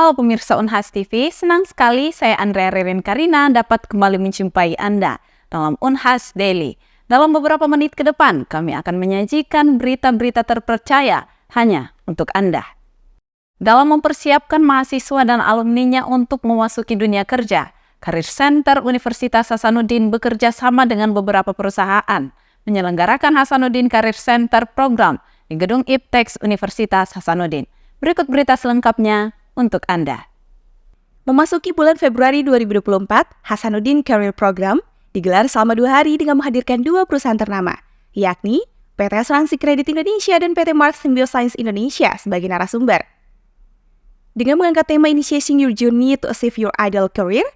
Halo pemirsa Unhas TV, senang sekali saya Andrea Ririn Karina dapat kembali menjumpai Anda dalam Unhas Daily. Dalam beberapa menit ke depan, kami akan menyajikan berita-berita terpercaya hanya untuk Anda. Dalam mempersiapkan mahasiswa dan alumninya untuk memasuki dunia kerja, Career Center Universitas Hasanuddin bekerja sama dengan beberapa perusahaan menyelenggarakan Hasanuddin Career Center Program di Gedung IPTEX Universitas Hasanuddin. Berikut berita selengkapnya untuk Anda. Memasuki bulan Februari 2024, Hasanuddin Career Program digelar selama 2 hari dengan menghadirkan 2 perusahaan ternama, yakni PT Asuransi Kredit Indonesia dan PT Mars Symbiosis Indonesia sebagai narasumber. Dengan mengangkat tema Initiating Your Journey to Achieve Your Ideal Career,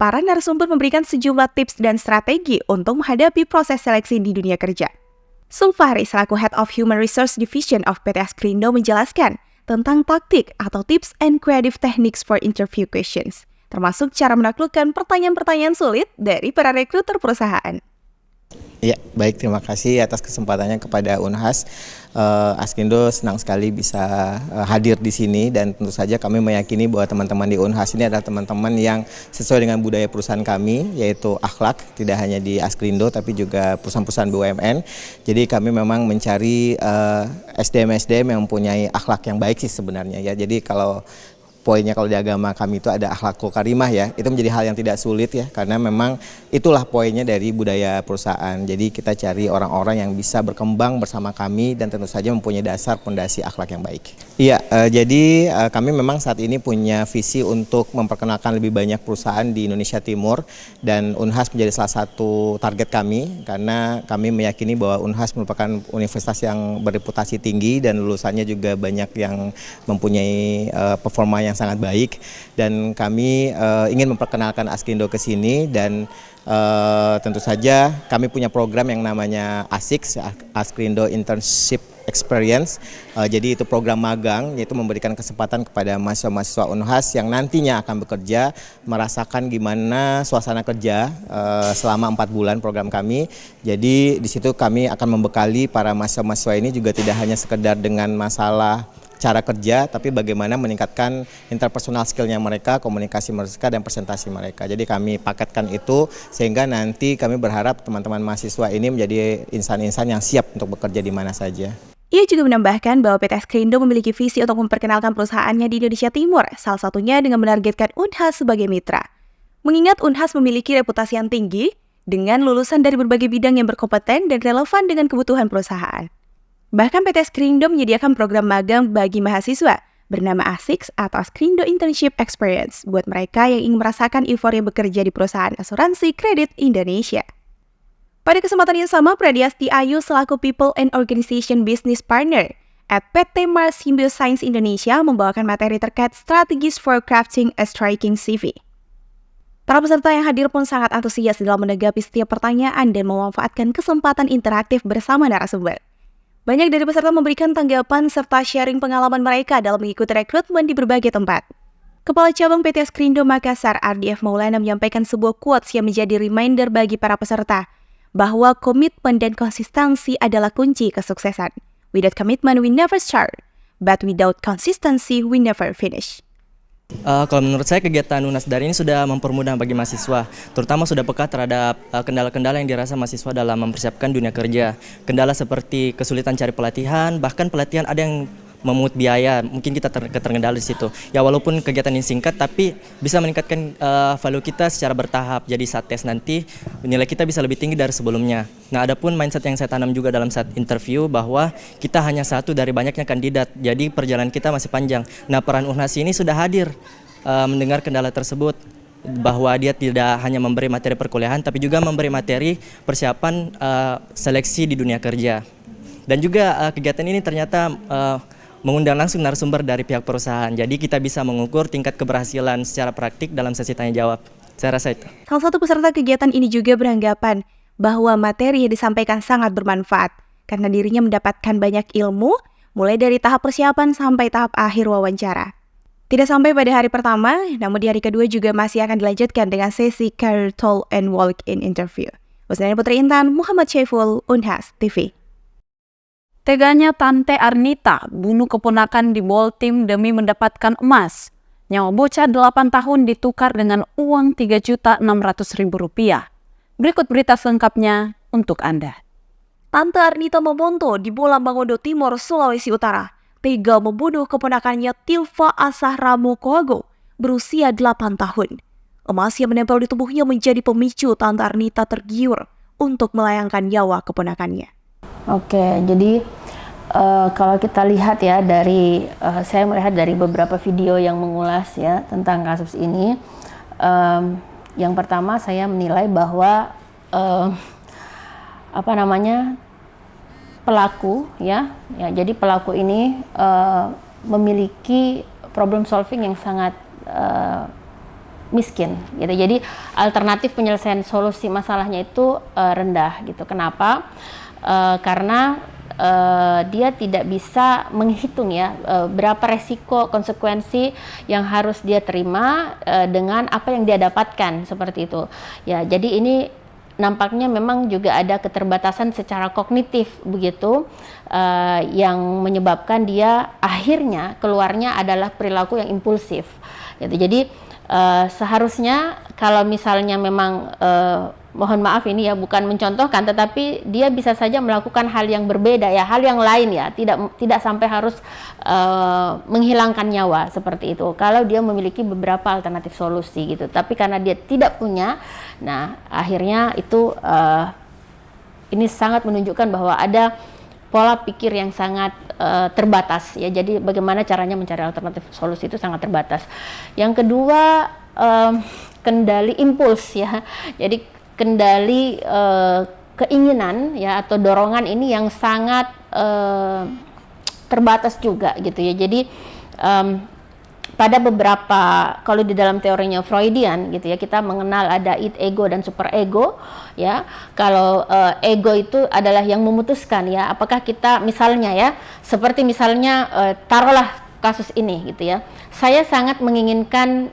para narasumber memberikan sejumlah tips dan strategi untuk menghadapi proses seleksi di dunia kerja. Sulfahri selaku Head of Human Resource Division of PT Askrindo menjelaskan tentang taktik atau tips and creative techniques for interview questions, termasuk cara menaklukkan pertanyaan-pertanyaan sulit dari para rekruter perusahaan. Ya, baik, terima kasih atas kesempatannya kepada Unhas. Askrindo senang sekali bisa hadir di sini dan tentu saja kami meyakini bahwa teman-teman di Unhas ini adalah teman-teman yang sesuai dengan budaya perusahaan kami, yaitu akhlak, tidak hanya di Askrindo tapi juga perusahaan-perusahaan BUMN. Jadi kami memang mencari SDM-SDM yang mempunyai akhlak yang baik sih sebenarnya ya. Jadi poinnya kalau di agama kami itu ada akhlakul karimah ya, itu menjadi hal yang tidak sulit ya, karena memang itulah poinnya dari budaya perusahaan. Jadi kita cari orang-orang yang bisa berkembang bersama kami dan tentu saja mempunyai dasar pondasi akhlak yang baik. Iya, jadi kami memang saat ini punya visi untuk memperkenalkan lebih banyak perusahaan di Indonesia Timur dan Unhas menjadi salah satu target kami karena kami meyakini bahwa Unhas merupakan universitas yang berreputasi tinggi dan lulusannya juga banyak yang mempunyai performa yang sangat baik dan kami ingin memperkenalkan Askrindo ke sini dan tentu saja kami punya program yang namanya ASIX, Askrindo Internship Experience. Jadi itu program magang, yaitu memberikan kesempatan kepada mahasiswa-mahasiswa Unhas yang nantinya akan bekerja merasakan gimana suasana kerja selama 4 bulan program kami. Jadi di situ kami akan membekali para mahasiswa-mahasiswa ini juga tidak hanya sekedar dengan masalah cara kerja, tapi bagaimana meningkatkan interpersonal skillnya mereka, komunikasi mereka, dan presentasi mereka. Jadi kami paketkan itu sehingga nanti kami berharap teman-teman mahasiswa ini menjadi insan-insan yang siap untuk bekerja di mana saja. Ia juga menambahkan bahwa PT Askrindo memiliki visi untuk memperkenalkan perusahaannya di Indonesia Timur, salah satunya dengan menargetkan Unhas sebagai mitra. Mengingat Unhas memiliki reputasi yang tinggi dengan lulusan dari berbagai bidang yang berkompeten dan relevan dengan kebutuhan perusahaan. Bahkan PT Askrindo menyediakan program magang bagi mahasiswa bernama ASIX atau Askrindo Internship Experience buat mereka yang ingin merasakan euforia bekerja di perusahaan asuransi kredit Indonesia. Pada kesempatan yang sama, Pradiasti Ayu selaku People and Organization Business Partner at PT Mars Symbiosis Indonesia membawakan materi terkait strategies for crafting a striking CV. Para peserta yang hadir pun sangat antusias dalam menanggapi setiap pertanyaan dan memanfaatkan kesempatan interaktif bersama narasumber. Banyak dari peserta memberikan tanggapan serta sharing pengalaman mereka dalam mengikuti rekrutmen di berbagai tempat. Kepala Cabang PT Askrindo Makassar, RDF Maulana, menyampaikan sebuah quotes yang menjadi reminder bagi para peserta bahwa komitmen dan konsistensi adalah kunci kesuksesan. Without commitment, we never start. But without consistency, we never finish. Kalau menurut saya kegiatan Unhasdar ini sudah mempermudah bagi mahasiswa, terutama sudah peka terhadap kendala-kendala yang dirasa mahasiswa dalam mempersiapkan dunia kerja. Kendala seperti kesulitan cari pelatihan, bahkan pelatihan ada yang memungut biaya, mungkin kita terkendala di situ. Ya walaupun kegiatan ini singkat, tapi bisa meningkatkan value kita secara bertahap. Jadi saat tes nanti nilai kita bisa lebih tinggi dari sebelumnya. Nah, adapun mindset yang saya tanam juga dalam saat interview bahwa kita hanya satu dari banyaknya kandidat. Jadi perjalanan kita masih panjang. Nah, peran Unhas ini sudah hadir mendengar kendala tersebut, bahwa dia tidak hanya memberi materi perkuliahan, tapi juga memberi materi persiapan seleksi di dunia kerja. Dan juga kegiatan ini ternyata mengundang langsung narasumber dari pihak perusahaan. Jadi kita bisa mengukur tingkat keberhasilan secara praktik dalam sesi tanya jawab. Saya rasa itu. Salah satu peserta kegiatan ini juga beranggapan bahwa materi yang disampaikan sangat bermanfaat karena dirinya mendapatkan banyak ilmu mulai dari tahap persiapan sampai tahap akhir wawancara. Tidak sampai pada hari pertama, namun di hari kedua juga masih akan dilanjutkan dengan sesi Career Talk and Walk-in Interview. Wasnani Putri Intan, Muhammad Syaiful, Unhas TV. Teganya Tante Arnita bunuh keponakan di ball team demi mendapatkan emas. Nyawa bocah 8 tahun ditukar dengan uang Rp3.600.000. Berikut berita selengkapnya untuk Anda. Tante Arnita Momonto di Bolang Mangondo Timur, Sulawesi Utara, tega membunuh keponakannya Tilva Asah Ramo Koago berusia 8 tahun. Emas yang menempel di tubuhnya menjadi pemicu Tante Arnita tergiur untuk melayangkan nyawa keponakannya. Oke, jadi kalau kita lihat ya dari saya melihat dari beberapa video yang mengulas ya tentang kasus ini. Yang pertama saya menilai bahwa pelaku ya jadi pelaku ini memiliki problem solving yang sangat miskin gitu. Jadi alternatif penyelesaian solusi masalahnya itu rendah gitu. Kenapa? Karena dia tidak bisa menghitung ya berapa resiko konsekuensi yang harus dia terima dengan apa yang dia dapatkan seperti itu. Ya, jadi ini nampaknya memang juga ada keterbatasan secara kognitif begitu yang menyebabkan dia akhirnya keluarnya adalah perilaku yang impulsif. Gitu. Jadi seharusnya kalau misalnya memang mohon maaf ini ya bukan mencontohkan, tetapi dia bisa saja melakukan hal yang berbeda ya, hal yang lain ya, tidak sampai harus menghilangkan nyawa seperti itu. Kalau dia memiliki beberapa alternatif solusi gitu, tapi karena dia tidak punya, nah akhirnya itu ini sangat menunjukkan bahwa ada pola pikir yang sangat terbatas ya. Jadi bagaimana caranya mencari alternatif solusi itu sangat terbatas. Yang kedua kendali impuls ya. Jadi kendali keinginan ya atau dorongan ini yang sangat terbatas juga gitu ya. Jadi pada beberapa, kalau di dalam teorinya Freudian gitu ya, kita mengenal ada id, ego dan super ego ya. Kalau ego itu adalah yang memutuskan ya, apakah kita misalnya ya, seperti misalnya taruhlah kasus ini gitu ya, saya sangat menginginkan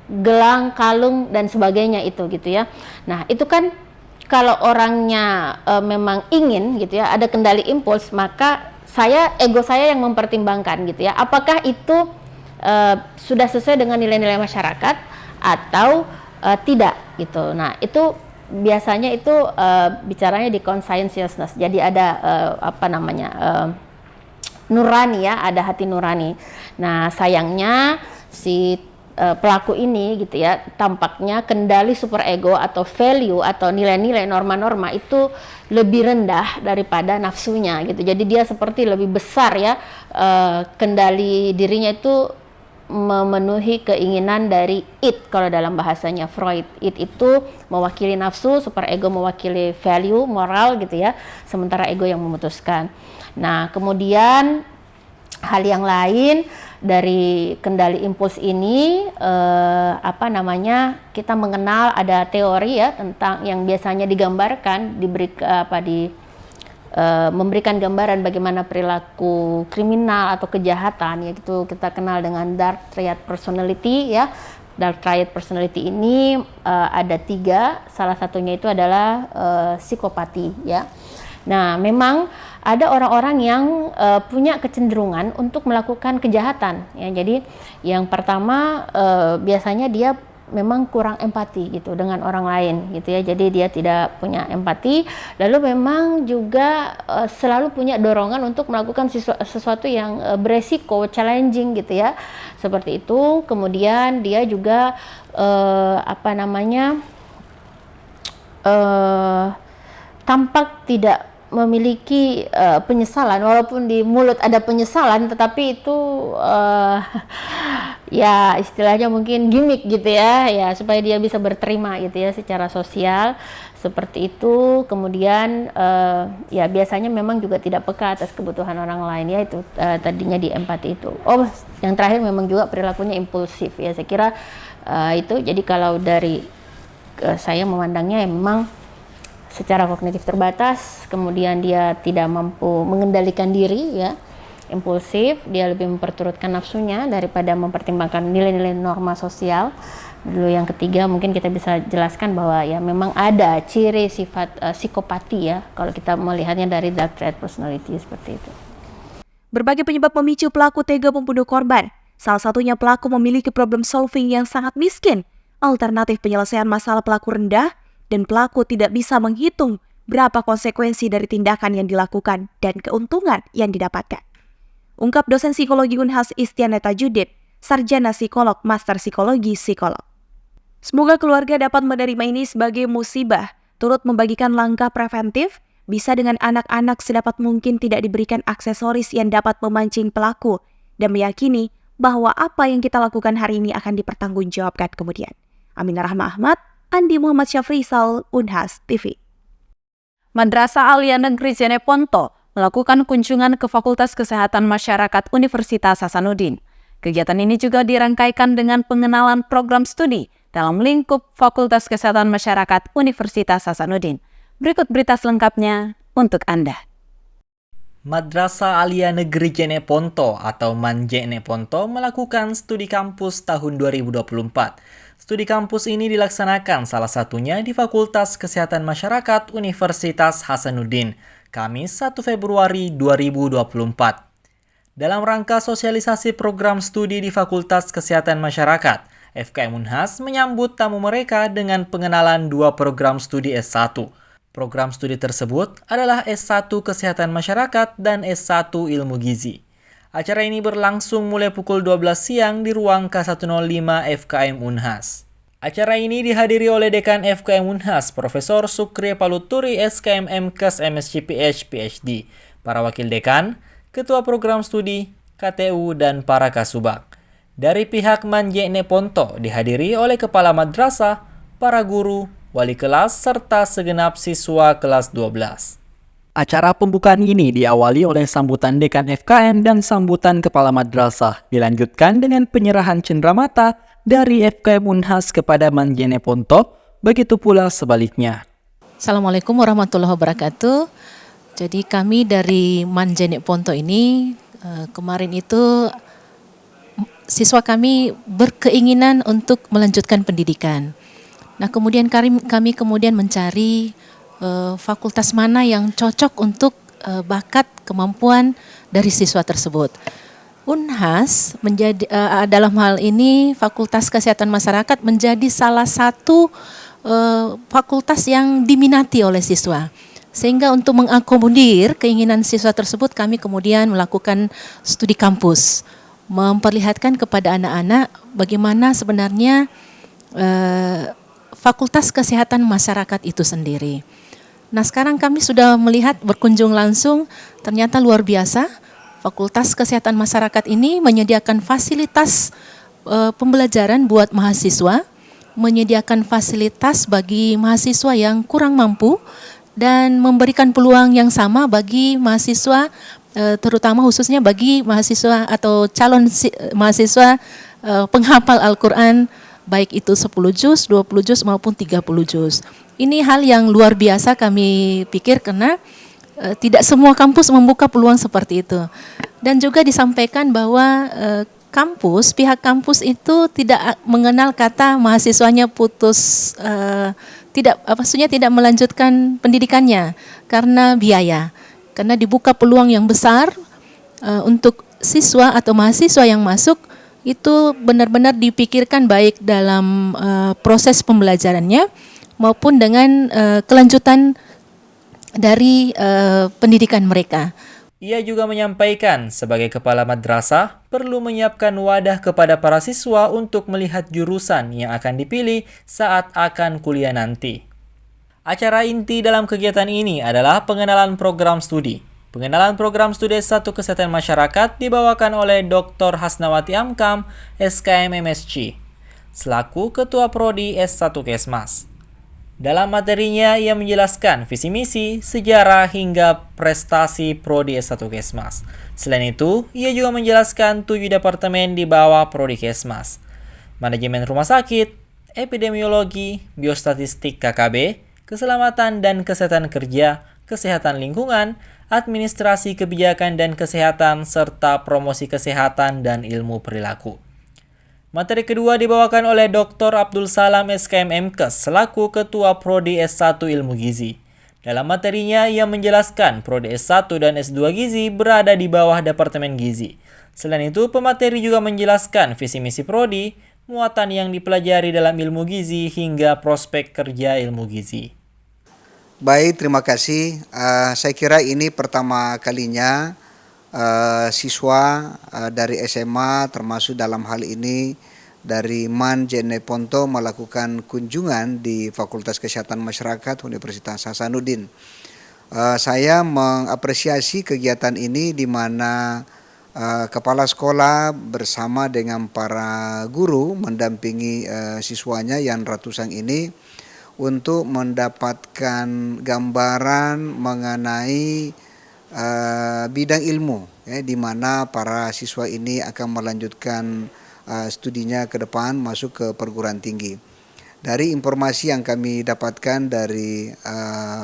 gelang, kalung dan sebagainya itu gitu ya. Nah itu kan kalau orangnya memang ingin gitu ya, ada kendali impuls, maka ego saya yang mempertimbangkan gitu ya, apakah itu sudah sesuai dengan nilai-nilai masyarakat atau tidak gitu. Nah itu biasanya itu bicaranya di conscientiousness. Jadi ada nurani ya, ada hati nurani. Nah sayangnya si pelaku ini gitu ya, tampaknya kendali super ego atau value atau nilai-nilai norma-norma itu lebih rendah daripada nafsunya gitu. Jadi dia seperti lebih besar ya, kendali dirinya itu memenuhi keinginan dari id kalau dalam bahasanya Freud. Id itu mewakili nafsu, super ego mewakili value, moral gitu ya, sementara ego yang memutuskan. Nah kemudian hal yang lain dari kendali impuls ini kita mengenal ada teori ya tentang yang biasanya digambarkan memberikan gambaran bagaimana perilaku kriminal atau kejahatan, yaitu kita kenal dengan dark triad personality ya. Dark triad personality ini ada 3, salah satunya itu adalah psikopati ya. Nah memang ada orang-orang yang punya kecenderungan untuk melakukan kejahatan ya. Jadi yang pertama biasanya dia memang kurang empati gitu dengan orang lain gitu ya. Jadi dia tidak punya empati, lalu memang juga selalu punya dorongan untuk melakukan sesuatu yang beresiko, challenging gitu ya. Seperti itu. Kemudian dia juga tampak tidak memiliki penyesalan, walaupun di mulut ada penyesalan, tetapi itu ya istilahnya mungkin gimmick gitu ya, supaya dia bisa berterima gitu ya secara sosial seperti itu. Kemudian ya biasanya memang juga tidak peka atas kebutuhan orang lain ya, itu tadinya di empati itu. Oh, yang terakhir memang juga perilakunya impulsif ya. Saya kira itu. Jadi kalau dari saya memandangnya ya memang secara kognitif terbatas, kemudian dia tidak mampu mengendalikan diri ya, impulsif, dia lebih memperturutkan nafsunya daripada mempertimbangkan nilai-nilai norma sosial. Lalu yang ketiga mungkin kita bisa jelaskan bahwa ya memang ada ciri sifat psikopati ya kalau kita melihatnya dari dark triad personality seperti itu. Berbagai penyebab memicu pelaku tega membunuh korban. Salah satunya pelaku memiliki problem solving yang sangat miskin, alternatif penyelesaian masalah pelaku rendah, dan pelaku tidak bisa menghitung berapa konsekuensi dari tindakan yang dilakukan dan keuntungan yang didapatkan. Ungkap dosen psikologi Unhas Istianeta Judit, sarjana psikolog, master psikologi, psikolog. Semoga keluarga dapat menerima ini sebagai musibah, turut membagikan langkah preventif, bisa dengan anak-anak sedapat mungkin tidak diberikan aksesoris yang dapat memancing pelaku, dan meyakini bahwa apa yang kita lakukan hari ini akan dipertanggungjawabkan kemudian. Aminah Rahma Ahmad, Andi Muhammad Syafrisal, Unhas TV. Madrasah Aliyah Negeri Jeneponto melakukan kunjungan ke Fakultas Kesehatan Masyarakat Universitas Hasanuddin. Kegiatan ini juga dirangkaikan dengan pengenalan program studi dalam lingkup Fakultas Kesehatan Masyarakat Universitas Hasanuddin. Berikut berita selengkapnya untuk Anda. Madrasah Aliyah Negeri Jeneponto atau Manjeneponto melakukan studi kampus tahun 2024. Studi kampus ini dilaksanakan salah satunya di Fakultas Kesehatan Masyarakat Universitas Hasanuddin, Kamis 1 Februari 2024. Dalam rangka sosialisasi program studi di Fakultas Kesehatan Masyarakat, FKM Unhas menyambut tamu mereka dengan pengenalan 2 program studi S1. Program studi tersebut adalah S1 Kesehatan Masyarakat dan S1 Ilmu Gizi. Acara ini berlangsung mulai pukul 12 siang di ruang K105 FKM Unhas. Acara ini dihadiri oleh Dekan FKM Unhas, Profesor Sukri Paluturi SKM MKes MSc PhD, para wakil dekan, ketua program studi, KTU, dan para kasubag. Dari pihak Manjeneponto dihadiri oleh kepala madrasah, para guru, wali kelas, serta segenap siswa kelas 12. Acara pembukaan ini diawali oleh sambutan Dekan FKM dan sambutan Kepala Madrasah, dilanjutkan dengan penyerahan cenderamata dari FKM Unhas kepada Manjeneponto, begitu pula sebaliknya. Assalamualaikum warahmatullahi wabarakatuh. Jadi kami dari Manjeneponto ini kemarin itu siswa kami berkeinginan untuk melanjutkan pendidikan. Nah kemudian kami kemudian mencari fakultas mana yang cocok untuk bakat kemampuan dari siswa tersebut. Unhas menjadi dalam hal ini Fakultas Kesehatan Masyarakat menjadi salah satu fakultas yang diminati oleh siswa. Sehingga untuk mengakomodir keinginan siswa tersebut kami kemudian melakukan studi kampus, memperlihatkan kepada anak-anak bagaimana sebenarnya Fakultas Kesehatan Masyarakat itu sendiri. Nah sekarang kami sudah melihat berkunjung langsung, ternyata luar biasa. Fakultas Kesehatan Masyarakat ini menyediakan fasilitas pembelajaran buat mahasiswa, menyediakan fasilitas bagi mahasiswa yang kurang mampu, dan memberikan peluang yang sama bagi mahasiswa, terutama khususnya bagi mahasiswa atau calon mahasiswa penghafal Al-Quran, baik itu 10 juz, 20 juz maupun 30 juz. Ini hal yang luar biasa kami pikir karena tidak semua kampus membuka peluang seperti itu. Dan juga disampaikan bahwa pihak kampus itu tidak mengenal kata mahasiswanya putus, tidak melanjutkan pendidikannya karena biaya. Karena dibuka peluang yang besar untuk siswa atau mahasiswa yang masuk itu benar-benar dipikirkan baik dalam proses pembelajarannya maupun dengan kelanjutan dari pendidikan mereka. Ia juga menyampaikan sebagai kepala madrasah perlu menyiapkan wadah kepada para siswa untuk melihat jurusan yang akan dipilih saat akan kuliah nanti. Acara inti dalam kegiatan ini adalah pengenalan program studi. Pengenalan program studi S1 Kesehatan Masyarakat dibawakan oleh Dr. Hasnawati Amkam, SKM MSc, selaku Ketua Prodi S1 Kesmas. Dalam materinya, ia menjelaskan visi misi, sejarah, hingga prestasi Prodi S1 Kesmas. Selain itu, ia juga menjelaskan 7 departemen di bawah Prodi Kesmas: Manajemen Rumah Sakit, Epidemiologi, Biostatistik KKB, Keselamatan dan Kesehatan Kerja, Kesehatan Lingkungan, Administrasi Kebijakan dan Kesehatan, serta Promosi Kesehatan dan Ilmu Perilaku. Materi kedua dibawakan oleh Dr. Abdul Salam SKM MKes selaku Ketua Prodi S1 Ilmu Gizi. Dalam materinya, ia menjelaskan Prodi S1 dan S2 Gizi berada di bawah Departemen Gizi. Selain itu, pemateri juga menjelaskan visi misi prodi, muatan yang dipelajari dalam ilmu gizi, hingga prospek kerja ilmu gizi. Baik, terima kasih. Saya kira ini pertama kalinya siswa dari SMA termasuk dalam hal ini dari MAN JNE Ponto melakukan kunjungan di Fakultas Kesehatan Masyarakat Universitas Hasanuddin. Saya mengapresiasi kegiatan ini di mana kepala sekolah bersama dengan para guru mendampingi siswanya yang ratusan ini untuk mendapatkan gambaran mengenai bidang ilmu, di mana para siswa ini akan melanjutkan studinya ke depan masuk ke perguruan tinggi. Dari informasi yang kami dapatkan dari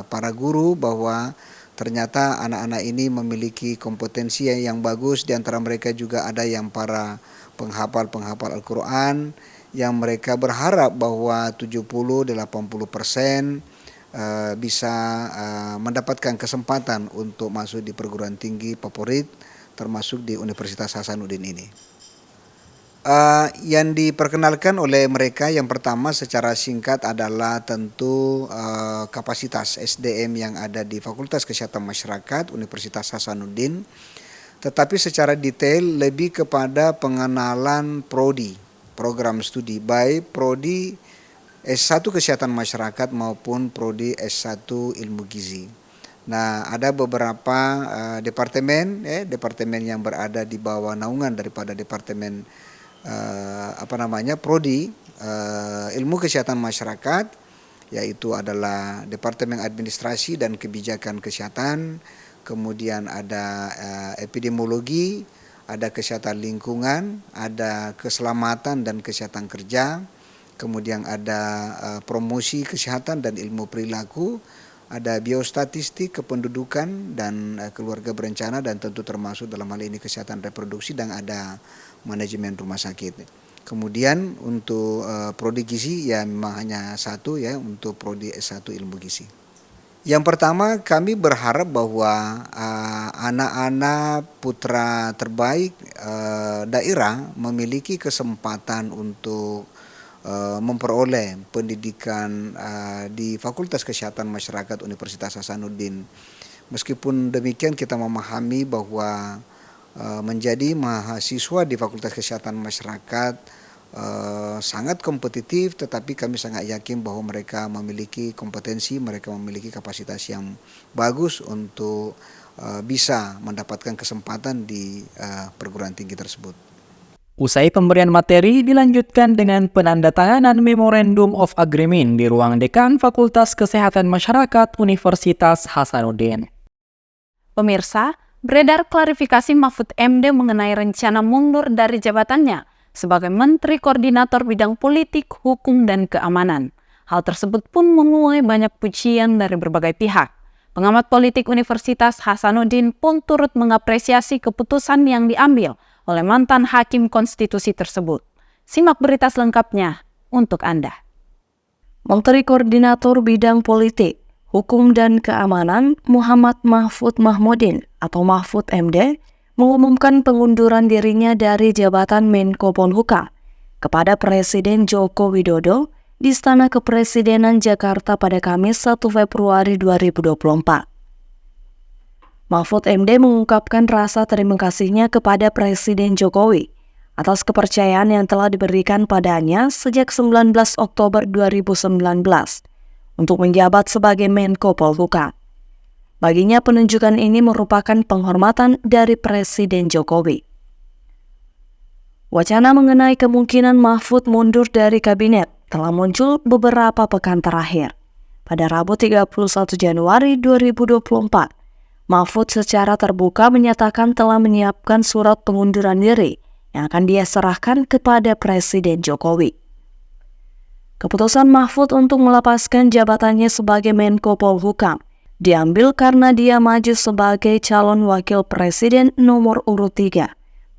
para guru bahwa ternyata anak-anak ini memiliki kompetensi yang bagus, di antara mereka juga ada yang para penghafal Al-Quran, yang mereka berharap bahwa 70-80% bisa mendapatkan kesempatan untuk masuk di perguruan tinggi favorit termasuk di Universitas Hasanuddin ini. Yang diperkenalkan oleh mereka yang pertama secara singkat adalah tentu kapasitas SDM yang ada di Fakultas Kesehatan Masyarakat Universitas Hasanuddin, tetapi secara detail lebih kepada pengenalan prodi, program studi, baik prodi S1 Kesehatan Masyarakat maupun prodi S1 Ilmu Gizi. Nah, ada beberapa departemen yang berada di bawah naungan daripada departemen prodi Ilmu Kesehatan Masyarakat, yaitu adalah Departemen Administrasi dan Kebijakan Kesehatan, kemudian ada epidemiologi, ada kesehatan lingkungan, ada keselamatan dan kesehatan kerja, kemudian ada promosi kesehatan dan ilmu perilaku, ada biostatistik, kependudukan dan keluarga berencana, dan tentu termasuk dalam hal ini kesehatan reproduksi, dan ada manajemen rumah sakit. Kemudian untuk prodi gizi ya memang hanya satu ya, untuk prodi S1 ilmu gizi. Yang pertama, kami berharap bahwa anak-anak putra terbaik daerah memiliki kesempatan untuk memperoleh pendidikan di Fakultas Kesehatan Masyarakat Universitas Hasanuddin. Meskipun demikian, kita memahami bahwa menjadi mahasiswa di Fakultas Kesehatan Masyarakat sangat kompetitif, tetapi kami sangat yakin bahwa mereka memiliki kompetensi, mereka memiliki kapasitas yang bagus untuk bisa mendapatkan kesempatan di perguruan tinggi tersebut. Usai pemberian materi dilanjutkan dengan penandatanganan Memorandum of Agreement di ruang Dekan Fakultas Kesehatan Masyarakat Universitas Hasanuddin. Pemirsa, beredar klarifikasi Mahfud MD mengenai rencana mundur dari jabatannya sebagai Menteri Koordinator Bidang Politik, Hukum, dan Keamanan. Hal tersebut pun menuai banyak pujian dari berbagai pihak. Pengamat politik Universitas Hasanuddin pun turut mengapresiasi keputusan yang diambil oleh mantan Hakim Konstitusi tersebut. Simak berita selengkapnya untuk Anda. Menteri Koordinator Bidang Politik, Hukum, dan Keamanan Muhammad Mahfud Mahmudin atau Mahfud MD mengumumkan pengunduran dirinya dari jabatan Menko Polhukam kepada Presiden Joko Widodo di Istana Kepresidenan Jakarta pada Kamis 1 Februari 2024. Mahfud MD mengungkapkan rasa terima kasihnya kepada Presiden Jokowi atas kepercayaan yang telah diberikan padanya sejak 19 Oktober 2019 untuk menjabat sebagai Menko Polhukam. Baginya penunjukan ini merupakan penghormatan dari Presiden Jokowi. Wacana mengenai kemungkinan Mahfud mundur dari kabinet telah muncul beberapa pekan terakhir. Pada Rabu 31 Januari 2024, Mahfud secara terbuka menyatakan telah menyiapkan surat pengunduran diri yang akan dia serahkan kepada Presiden Jokowi. Keputusan Mahfud untuk melepaskan jabatannya sebagai Menko Polhukam diambil karena dia maju sebagai calon wakil presiden nomor urut 3,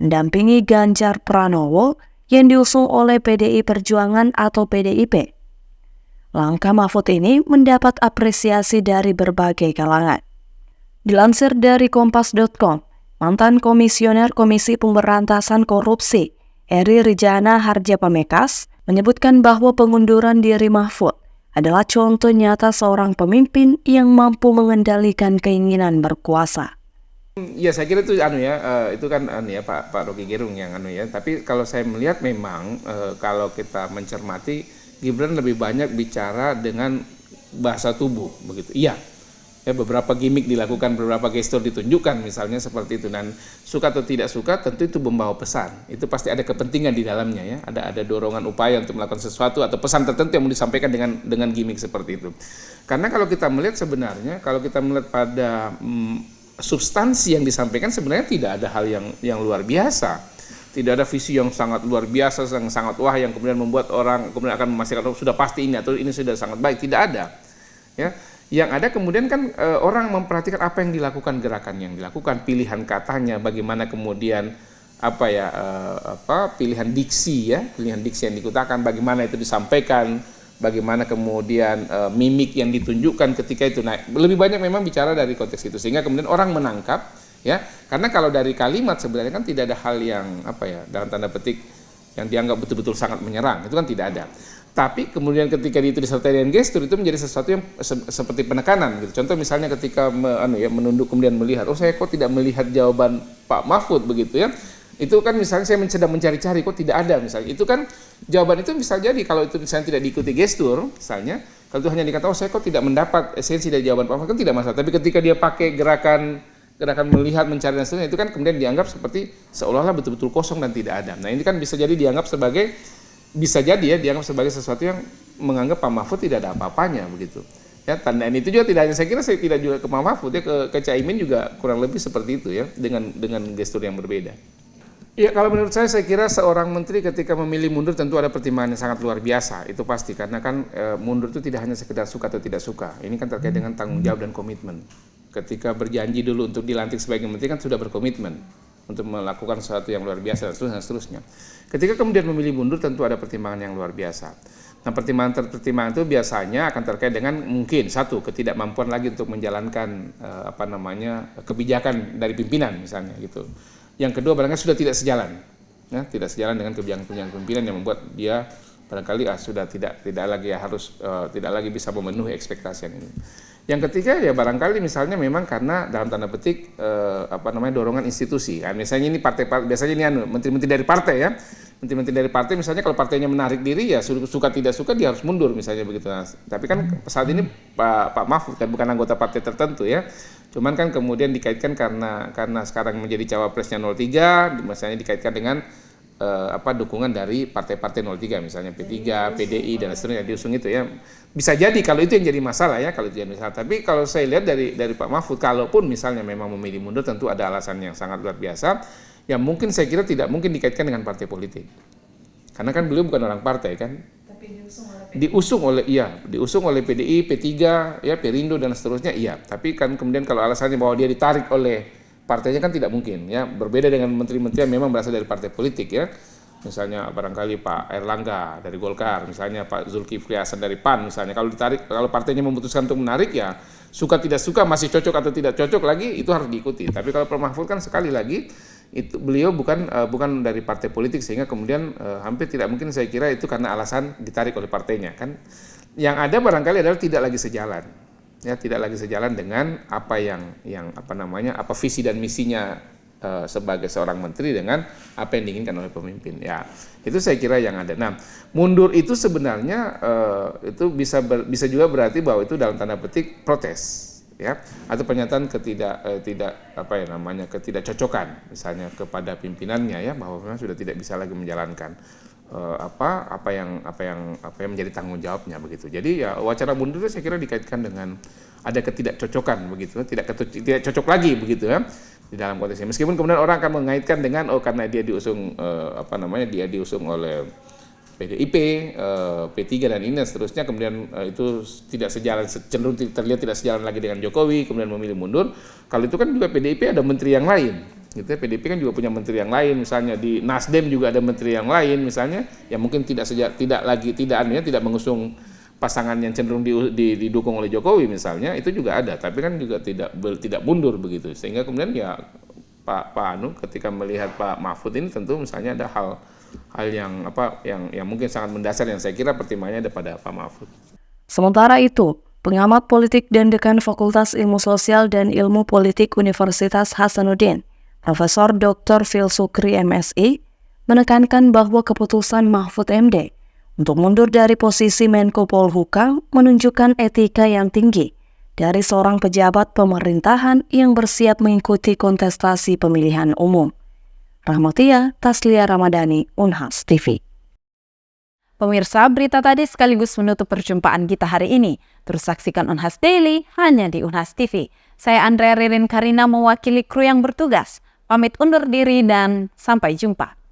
mendampingi Ganjar Pranowo yang diusung oleh PDI Perjuangan atau PDIP. Langkah Mahfud ini mendapat apresiasi dari berbagai kalangan. Dilansir dari Kompas.com, Mantan Komisioner Komisi Pemberantasan Korupsi, Eri Rijana Harjapamekas, menyebutkan bahwa pengunduran diri Mahfud adalah contoh nyata seorang pemimpin yang mampu mengendalikan keinginan berkuasa. Ya saya kira itu itu kan Pak Rocky Gerung yang tapi kalau saya melihat memang kalau kita mencermati Gibran lebih banyak bicara dengan bahasa tubuh begitu. Iya. Ya, beberapa gimmick dilakukan, beberapa gestur ditunjukkan misalnya seperti itu, dan suka atau tidak suka tentu itu membawa pesan. Itu pasti ada kepentingan di dalamnya ya. Ada dorongan upaya untuk melakukan sesuatu atau pesan tertentu yang mau disampaikan dengan gimmick seperti itu. Karena kalau kita melihat sebenarnya pada substansi yang disampaikan sebenarnya tidak ada hal yang luar biasa. Tidak ada visi yang sangat luar biasa, yang sangat wah yang kemudian membuat orang kemudian akan memastikan sudah pasti ini atau ini sudah sangat baik. Tidak ada. Ya. Yang ada kemudian kan orang memperhatikan apa yang dilakukan, gerakan yang dilakukan, pilihan katanya, bagaimana kemudian pilihan diksi yang dikutakan, bagaimana itu disampaikan, bagaimana kemudian mimik yang ditunjukkan ketika itu. Nah, lebih banyak memang bicara dari konteks itu sehingga kemudian orang menangkap ya, karena kalau dari kalimat sebenarnya kan tidak ada hal yang dalam tanda petik yang dianggap betul-betul sangat menyerang, itu kan tidak ada. Tapi kemudian ketika itu disertai dengan gestur itu menjadi sesuatu yang seperti penekanan gitu. Contoh misalnya ketika menunduk kemudian melihat, saya kok tidak melihat jawaban Pak Mahfud begitu ya. Itu kan misalnya saya sedang mencari-cari kok tidak ada misalnya. Itu kan jawaban itu bisa jadi kalau itu misalnya tidak diikuti gestur misalnya, kalau itu hanya dikatakan saya kok tidak mendapat esensi dari jawaban Pak Mahfud kan tidak masalah. Tapi ketika dia pakai gerakan melihat, mencari dan seterusnya itu kan kemudian dianggap seperti seolah-olah betul-betul kosong dan tidak ada. Nah, ini kan bisa jadi dianggap sebagai sesuatu yang menganggap Pak Mahfud tidak ada apa-apanya begitu. Ya, tanda ini itu juga tidak hanya saya tidak juga ke Pak Mahfud ya, ke Caimin juga kurang lebih seperti itu ya, dengan gestur yang berbeda. Ya, kalau menurut saya kira seorang menteri ketika memilih mundur tentu ada pertimbangan yang sangat luar biasa, itu pasti karena kan mundur itu tidak hanya sekedar suka atau tidak suka. Ini kan terkait dengan tanggung jawab dan komitmen. Ketika berjanji dulu untuk dilantik sebagai menteri kan sudah berkomitmen untuk melakukan sesuatu yang luar biasa dan seterusnya. Ketika kemudian memilih mundur tentu ada pertimbangan yang luar biasa. Nah, pertimbangan itu biasanya akan terkait dengan mungkin satu, ketidakmampuan lagi untuk menjalankan kebijakan dari pimpinan misalnya gitu. Yang kedua barangkali sudah tidak sejalan. Ya, tidak sejalan dengan kebijakan pimpinan yang membuat dia barangkali sudah tidak lagi bisa memenuhi ekspektasi ini. Yang ketiga ya barangkali misalnya memang karena dalam tanda petik dorongan institusi. Nah, misalnya ini biasanya ini menteri-menteri dari partai ya. Menteri-menteri dari partai misalnya kalau partainya menarik diri ya suka tidak suka dia harus mundur misalnya begitu. Nah, tapi kan saat ini Pak Mahfud kan bukan anggota partai tertentu ya. Cuman kan kemudian dikaitkan karena sekarang menjadi cawapresnya 03, misalnya dikaitkan dengan dukungan dari partai-partai 03 misalnya P3, PDI dan seterusnya diusung itu ya. Bisa jadi kalau itu yang jadi masalah ya, kalau itu yang masalah. Tapi kalau saya lihat dari Pak Mahfud, kalaupun misalnya memang memilih mundur tentu ada alasan yang sangat luar biasa yang mungkin saya kira tidak mungkin dikaitkan dengan partai politik. Karena kan beliau bukan orang partai kan. Tapi diusung oleh PDI, P3, ya Perindo dan seterusnya iya. Tapi kan kemudian kalau alasannya bahwa dia ditarik oleh partainya kan tidak mungkin ya, berbeda dengan menteri-menteri yang memang berasal dari partai politik ya, misalnya barangkali Pak Erlangga dari Golkar, misalnya Pak Zulkifli Hasan dari PAN misalnya, kalau partainya memutuskan untuk menarik ya suka tidak suka, masih cocok atau tidak cocok lagi itu harus diikuti. Tapi kalau Pak Mahfud kan sekali lagi itu beliau bukan dari partai politik sehingga kemudian hampir tidak mungkin saya kira itu karena alasan ditarik oleh partainya kan. Yang ada barangkali adalah tidak lagi sejalan. Ya, tidak lagi sejalan dengan apa visi dan misinya sebagai seorang menteri dengan apa yang diinginkan oleh pemimpin. Ya, itu saya kira yang ada. Nah, mundur itu sebenarnya itu bisa juga berarti bahwa itu dalam tanda petik protes, ya, atau pernyataan ketidakcocokan misalnya kepada pimpinannya ya, bahwa memang sudah tidak bisa lagi menjalankan apa yang menjadi tanggung jawabnya begitu. Jadi ya wacana mundur itu saya kira dikaitkan dengan ada ketidakcocokan begitu, tidak cocok lagi begitu ya di dalam konteksnya. Meskipun kemudian orang akan mengaitkan dengan karena dia diusung dia diusung oleh PDIP, P3 dan ini dan seterusnya, kemudian itu tidak sejalan, cenderung terlihat tidak sejalan lagi dengan Jokowi, kemudian memilih mundur. Kalau itu kan juga PDIP ada menteri yang lain. Gitu ya, PDIP kan juga punya menteri yang lain, misalnya di Nasdem juga ada menteri yang lain misalnya, yang mungkin tidak mengusung pasangan yang cenderung didukung oleh Jokowi misalnya, itu juga ada, tapi kan juga tidak mundur begitu, sehingga kemudian ya Pak Anu ketika melihat Pak Mahfud ini tentu misalnya ada hal yang yang mungkin sangat mendasar yang saya kira pertimbangannya ada pada Pak Mahfud. Sementara itu, pengamat politik dan dekan Fakultas Ilmu Sosial dan Ilmu Politik Universitas Hasanuddin, Profesor Dr. Phil Sukri MSI, menekankan bahwa keputusan Mahfud MD untuk mundur dari posisi Menko Polhukam menunjukkan etika yang tinggi dari seorang pejabat pemerintahan yang bersiap mengikuti kontestasi pemilihan umum. Rahmatia Taslia Ramadhani, Unhas TV. Pemirsa, berita tadi sekaligus menutup perjumpaan kita hari ini. Terus saksikan Unhas Daily hanya di Unhas TV. Saya Andrea Ririn Karina mewakili kru yang bertugas. Pamit undur diri dan sampai jumpa.